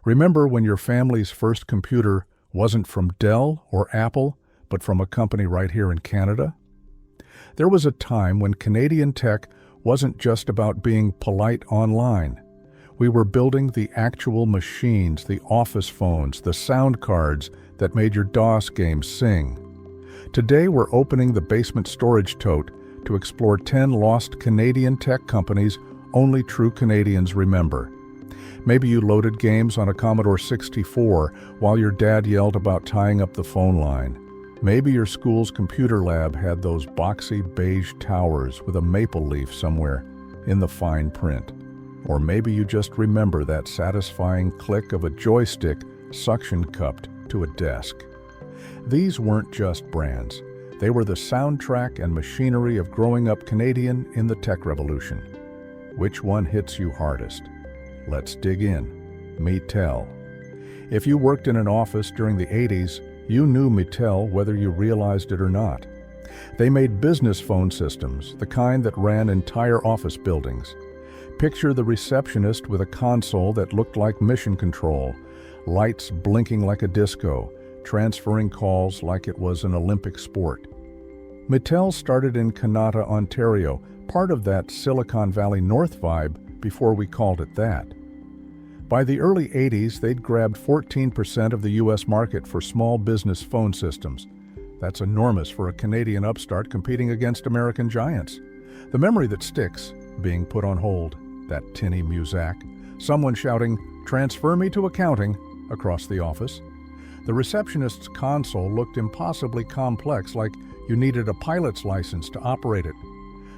Remember when your family's first computer wasn't from Dell or Apple, but from a company right here in Canada? There was a time when Canadian tech wasn't just about being polite online. We were building the actual machines, the office phones, the sound cards that made your DOS games sing. Today we're opening the basement storage tote to explore 10 lost Canadian tech companies only true Canadians remember. Maybe you loaded games on a Commodore 64 while your dad yelled about tying up the phone line. Maybe your school's computer lab had those boxy beige towers with a maple leaf somewhere in the fine print. Or maybe you just remember that satisfying click of a joystick suction-cupped to a desk. These weren't just brands. They were the soundtrack and machinery of growing up Canadian in the tech revolution. Which one hits you hardest? Let's dig in. Mitel. If you worked in an office during the 80s, you knew Mitel whether you realized it or not. They made business phone systems, the kind that ran entire office buildings. Picture the receptionist with a console that looked like mission control, lights blinking like a disco, transferring calls like it was an Olympic sport. Mitel started in Canada, Ontario, part of that Silicon Valley North vibe before we called it that. By the early 80s, they'd grabbed 14% of the US market for small business phone systems. That's enormous for a Canadian upstart competing against American giants. The memory that sticks, being put on hold, that tinny muzak, someone shouting, "Transfer me to accounting," across the office. The receptionist's console looked impossibly complex, like you needed a pilot's license to operate it.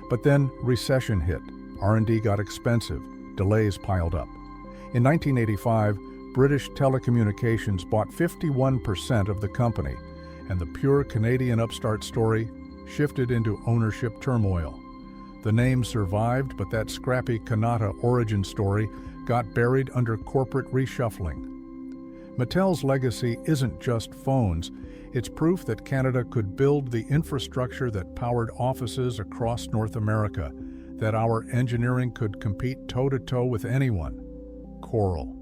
But then recession hit, R&D got expensive, delays piled up. In 1985, British Telecommunications bought 51% of the company, and the pure Canadian upstart story shifted into ownership turmoil. The name survived, but that scrappy Canada origin story got buried under corporate reshuffling. Mitel's legacy isn't just phones, it's proof that Canada could build the infrastructure that powered offices across North America, that our engineering could compete toe-to-toe with anyone. Corel.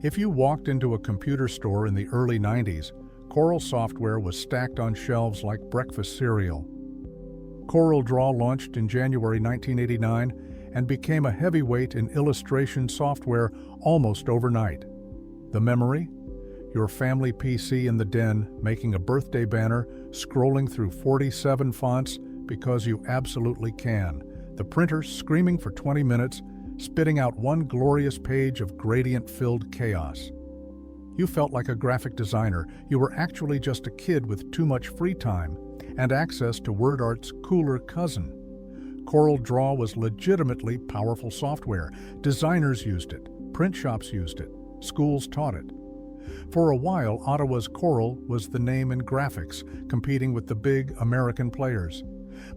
If you walked into a computer store in the early 90s, Corel software was stacked on shelves like breakfast cereal. Corel Draw launched in January 1989 and became a heavyweight in illustration software almost overnight. The memory? Your family PC in the den making a birthday banner, scrolling through 47 fonts because you absolutely can. The printer screaming for 20 minutes, spitting out one glorious page of gradient-filled chaos. You felt like a graphic designer. You were actually just a kid with too much free time and access to WordArt's cooler cousin. Corel Draw was legitimately powerful software. Designers used it, print shops used it, schools taught it. For a while, Ottawa's Corel was the name in graphics, competing with the big American players.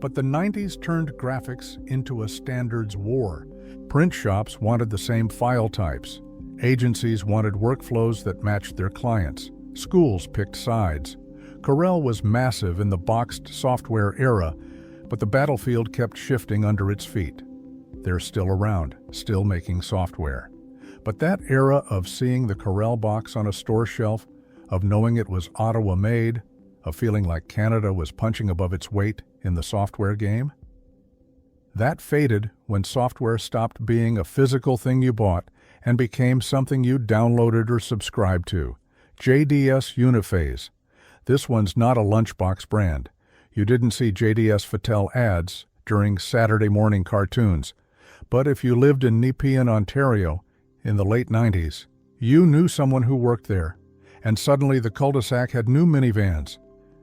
But the 90s turned graphics into a standards war. Print shops wanted the same file types. Agencies wanted workflows that matched their clients. Schools picked sides. Corel was massive in the boxed software era, but the battlefield kept shifting under its feet. They're still around, still making software. But that era of seeing the Corel box on a store shelf, of knowing it was Ottawa-made, of feeling like Canada was punching above its weight in the software game, that faded when software stopped being a physical thing you bought and became something you downloaded or subscribed to. JDS Uniphase. This one's not a lunchbox brand. You didn't see JDS Fattel ads during Saturday morning cartoons. But if you lived in Nepean, Ontario, in the late 90s, you knew someone who worked there, and suddenly the cul-de-sac had new minivans.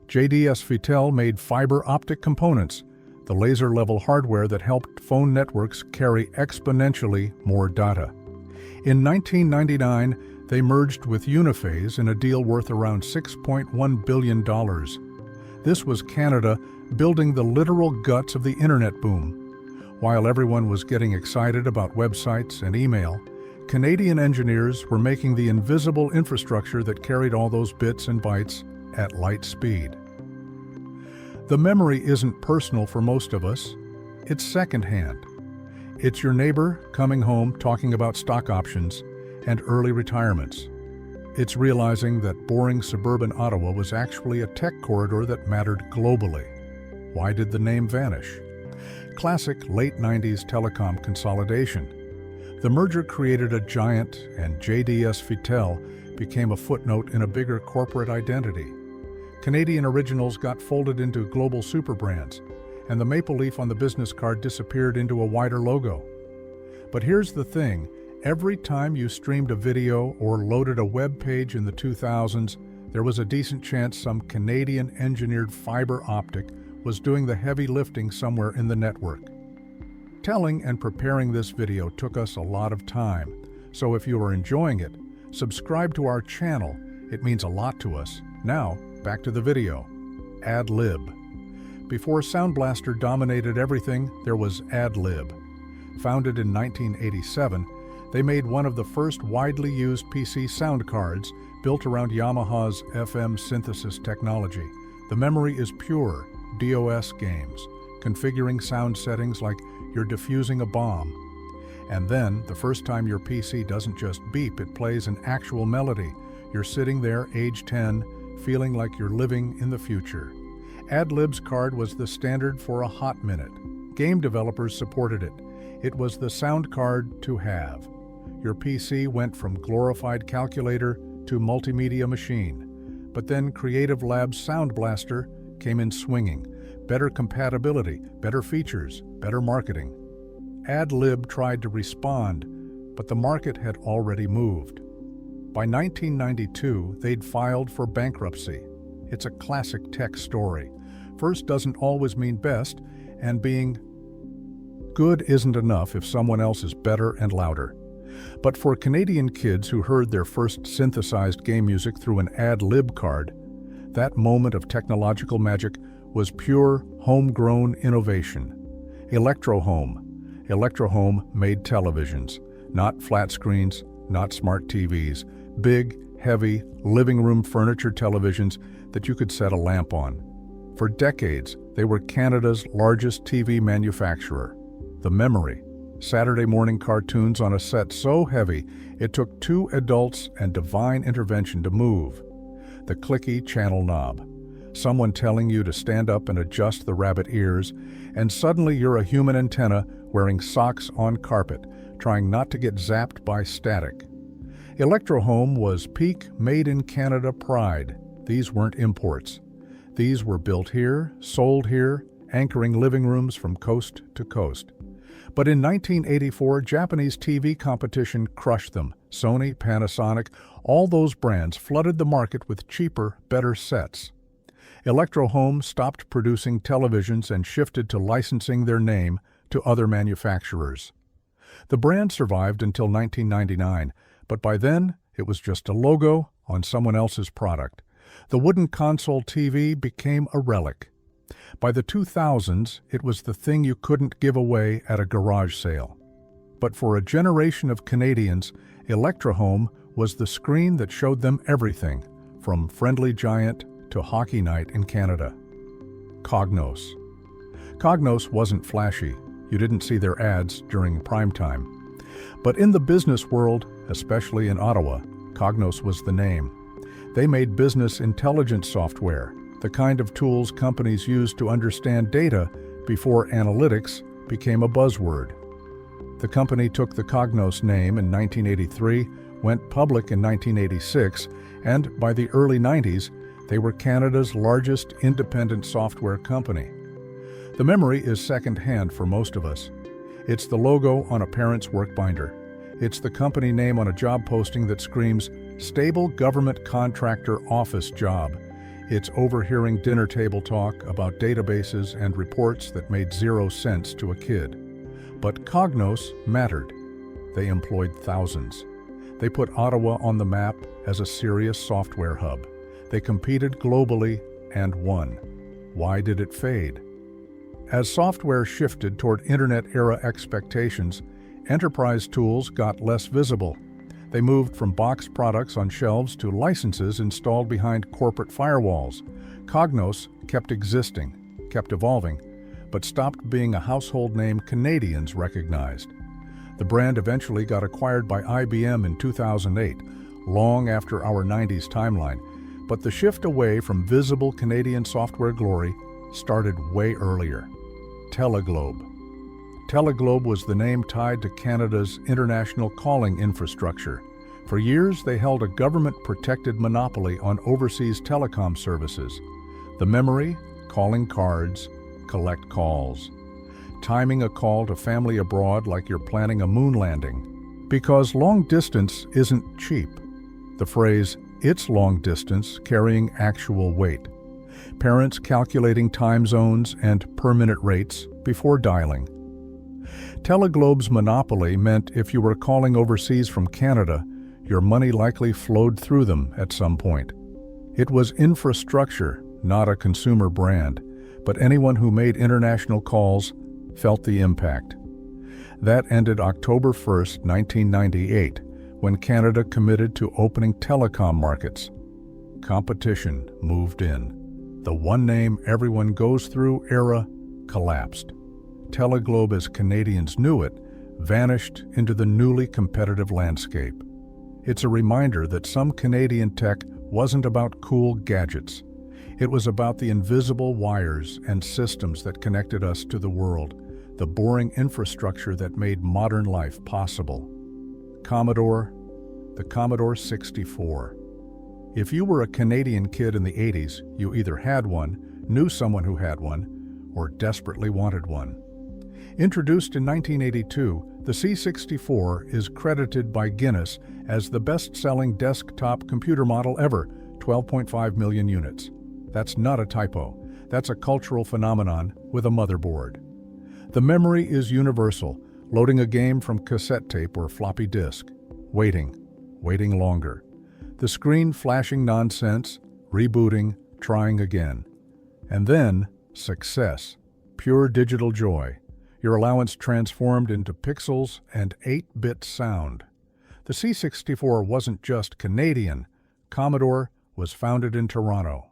JDS Fattel made fiber optic components, the laser-level hardware that helped phone networks carry exponentially more data. In 1999, they merged with Uniphase in a deal worth around $6.1 billion. This was Canada building the literal guts of the internet boom. While everyone was getting excited about websites and email, Canadian engineers were making the invisible infrastructure that carried all those bits and bytes at light speed. The memory isn't personal for most of us, it's secondhand. It's your neighbor coming home talking about stock options and early retirements. It's realizing that boring suburban Ottawa was actually a tech corridor that mattered globally. Why did the name vanish? Classic late 90s telecom consolidation. The merger created a giant, and JDS Mitel became a footnote in a bigger corporate identity. Canadian originals got folded into global superbrands, and the maple leaf on the business card disappeared into a wider logo. But here's the thing, every time you streamed a video or loaded a web page in the 2000s, there was a decent chance some Canadian-engineered fiber optic was doing the heavy lifting somewhere in the network. Telling and preparing this video took us a lot of time, so if you are enjoying it, subscribe to our channel. It means a lot to us. Now, back to the video. AdLib. Before Sound Blaster dominated everything, there was AdLib. Founded in 1987, they made one of the first widely used PC sound cards built around Yamaha's FM synthesis technology. The memory is pure DOS games, configuring sound settings like you're defusing a bomb. And then, the first time your PC doesn't just beep, it plays an actual melody. You're sitting there, age 10, feeling like you're living in the future. AdLib's card was the standard for a hot minute. Game developers supported it. It was the sound card to have. Your PC went from glorified calculator to multimedia machine. But then Creative Labs' Sound Blaster came in swinging. Better compatibility, better features, better marketing. AdLib tried to respond, but the market had already moved. By 1992, they'd filed for bankruptcy. It's a classic tech story. First doesn't always mean best, and being good isn't enough if someone else is better and louder. But for Canadian kids who heard their first synthesized game music through an AdLib card, that moment of technological magic was pure, homegrown innovation. Electrohome. Electrohome made televisions, not flat screens, not smart TVs, big, heavy, living room furniture televisions that you could set a lamp on. For decades, they were Canada's largest TV manufacturer. The memory. Saturday morning cartoons on a set so heavy, it took 2 adults and divine intervention to move. The clicky channel knob. Someone telling you to stand up and adjust the rabbit ears, and suddenly you're a human antenna wearing socks on carpet, trying not to get zapped by static. Electrohome was peak made-in-Canada pride. These weren't imports. These were built here, sold here, anchoring living rooms from coast to coast. But in 1984, Japanese TV competition crushed them. Sony, Panasonic, all those brands flooded the market with cheaper, better sets. Electrohome stopped producing televisions and shifted to licensing their name to other manufacturers. The brand survived until 1999, but by then it was just a logo on someone else's product. The wooden console TV became a relic. By the 2000s, it was the thing you couldn't give away at a garage sale. But for a generation of Canadians, Electrohome was the screen that showed them everything, from Friendly Giant to Hockey Night in Canada. Cognos. Cognos wasn't flashy. You didn't see their ads during prime time. But in the business world, especially in Ottawa, Cognos was the name. They made business intelligence software, the kind of tools companies used to understand data before analytics became a buzzword. The company took the Cognos name in 1983, went public in 1986, and by the early 90s, they were Canada's largest independent software company. The memory is second-hand for most of us. It's the logo on a parent's work binder. It's the company name on a job posting that screams, "Stable government contractor office job." It's overhearing dinner table talk about databases and reports that made 0 sense to a kid. But Cognos mattered. They employed thousands. They put Ottawa on the map as a serious software hub. They competed globally and won. Why did it fade? As software shifted toward internet-era expectations, enterprise tools got less visible. They moved from box products on shelves to licenses installed behind corporate firewalls. Cognos kept existing, kept evolving, but stopped being a household name Canadians recognized. The brand eventually got acquired by IBM in 2008, long after our 90s timeline, but the shift away from visible Canadian software glory started way earlier. Teleglobe. Teleglobe was the name tied to Canada's international calling infrastructure. For years, they held a government-protected monopoly on overseas telecom services. The memory, calling cards, collect calls. Timing a call to family abroad like you're planning a moon landing. Because long distance isn't cheap. The phrase, "it's long distance," carrying actual weight. Parents calculating time zones and per-minute rates before dialing. Teleglobe's monopoly meant if you were calling overseas from Canada, your money likely flowed through them at some point. It was infrastructure, not a consumer brand, but anyone who made international calls felt the impact. That ended October 1st, 1998, when Canada committed to opening telecom markets. Competition moved in. The one name everyone goes through era collapsed. Teleglobe, as Canadians knew it, vanished into the newly competitive landscape. It's a reminder that some Canadian tech wasn't about cool gadgets. It was about the invisible wires and systems that connected us to the world, the boring infrastructure that made modern life possible. Commodore, the Commodore 64. If you were a Canadian kid in the 80s, you either had one, knew someone who had one, or desperately wanted one. Introduced in 1982, the C64 is credited by Guinness as the best-selling desktop computer model ever, 12.5 million units. That's not a typo. That's a cultural phenomenon with a motherboard. The memory is universal, loading a game from cassette tape or floppy disk. Waiting longer. The screen flashing nonsense, rebooting, trying again. And then, success. Pure digital joy. Your allowance transformed into pixels and 8-bit sound. The C64 wasn't just Canadian. Commodore was founded in Toronto.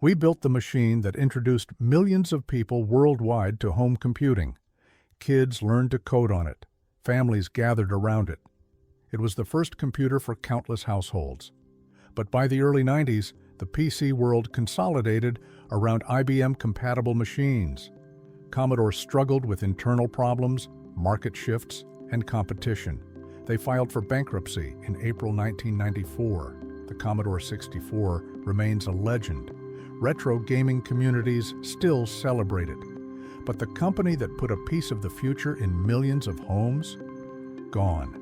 We built the machine that introduced millions of people worldwide to home computing. Kids learned to code on it. Families gathered around it. It was the first computer for countless households. But by the early 90s, the PC world consolidated around IBM-compatible machines. Commodore struggled with internal problems, market shifts, and competition. They filed for bankruptcy in April 1994. The Commodore 64 remains a legend. Retro gaming communities still celebrate it. But the company that put a piece of the future in millions of homes? Gone.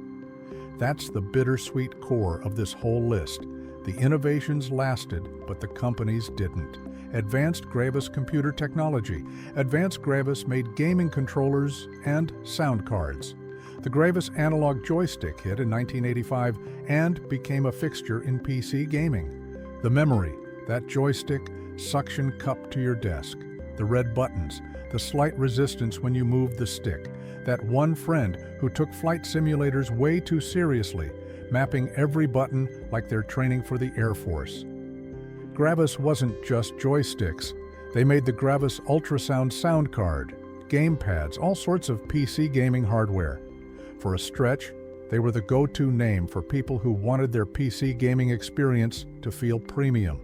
That's the bittersweet core of this whole list. The innovations lasted, but the companies didn't. Advanced Gravis computer technology. Advanced Gravis made gaming controllers and sound cards. The Gravis analog joystick hit in 1985 and became a fixture in PC gaming. The memory, that joystick, suction cup to your desk. The red buttons, the slight resistance when you moved the stick. That one friend who took flight simulators way too seriously, mapping every button like they're training for the Air Force. Gravis wasn't just joysticks. They made the Gravis ultrasound sound card, gamepads, all sorts of PC gaming hardware. For a stretch, they were the go-to name for people who wanted their PC gaming experience to feel premium.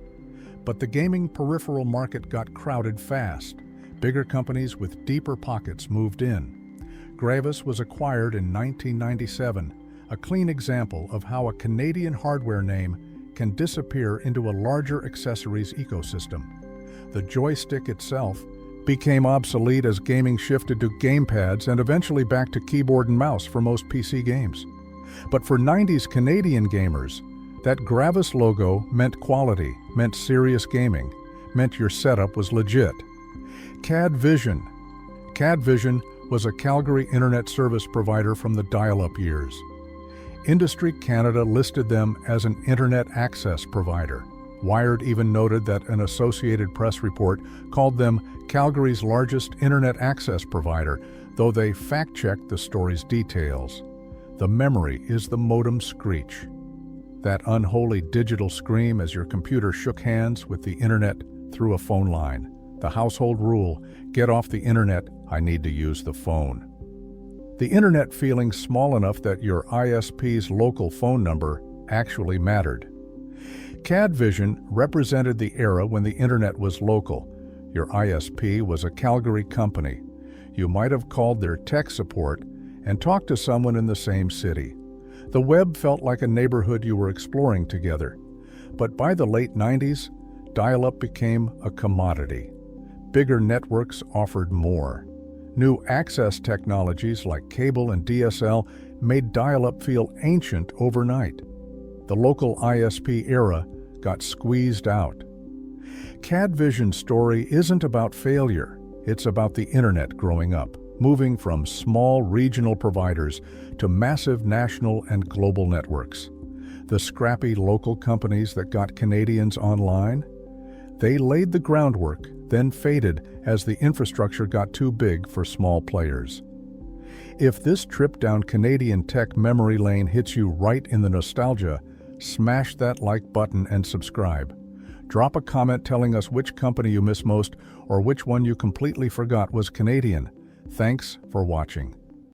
But the gaming peripheral market got crowded fast. Bigger companies with deeper pockets moved in. Gravis was acquired in 1997, a clean example of how a Canadian hardware name can disappear into a larger accessories ecosystem. The joystick itself became obsolete as gaming shifted to gamepads and eventually back to keyboard and mouse for most PC games. But for 90s Canadian gamers, that Gravis logo meant quality, meant serious gaming, meant your setup was legit. CAD Vision. CAD Vision was a Calgary internet service provider from the dial-up years. Industry Canada listed them as an internet access provider. Wired even noted that an Associated Press report called them Calgary's largest internet access provider, though they fact-checked the story's details. The memory is the modem screech. That unholy digital scream as your computer shook hands with the internet through a phone line. The household rule, get off the internet, I need to use the phone. The internet feeling small enough that your ISP's local phone number actually mattered. CAD Vision represented the era when the internet was local. Your ISP was a Calgary company. You might have called their tech support and talked to someone in the same city. The web felt like a neighborhood you were exploring together. But by the late 90s, dial-up became a commodity. Bigger networks offered more. New access technologies like cable and DSL made dial-up feel ancient overnight. The local ISP era got squeezed out. CAD Vision's story isn't about failure. It's about the internet growing up, moving from small regional providers to massive national and global networks. The scrappy local companies that got Canadians online, they laid the groundwork, then faded as the infrastructure got too big for small players. If this trip down Canadian tech memory lane hits you right in the nostalgia, smash that like button and subscribe. Drop a comment telling us which company you miss most or which one you completely forgot was Canadian. Thanks for watching.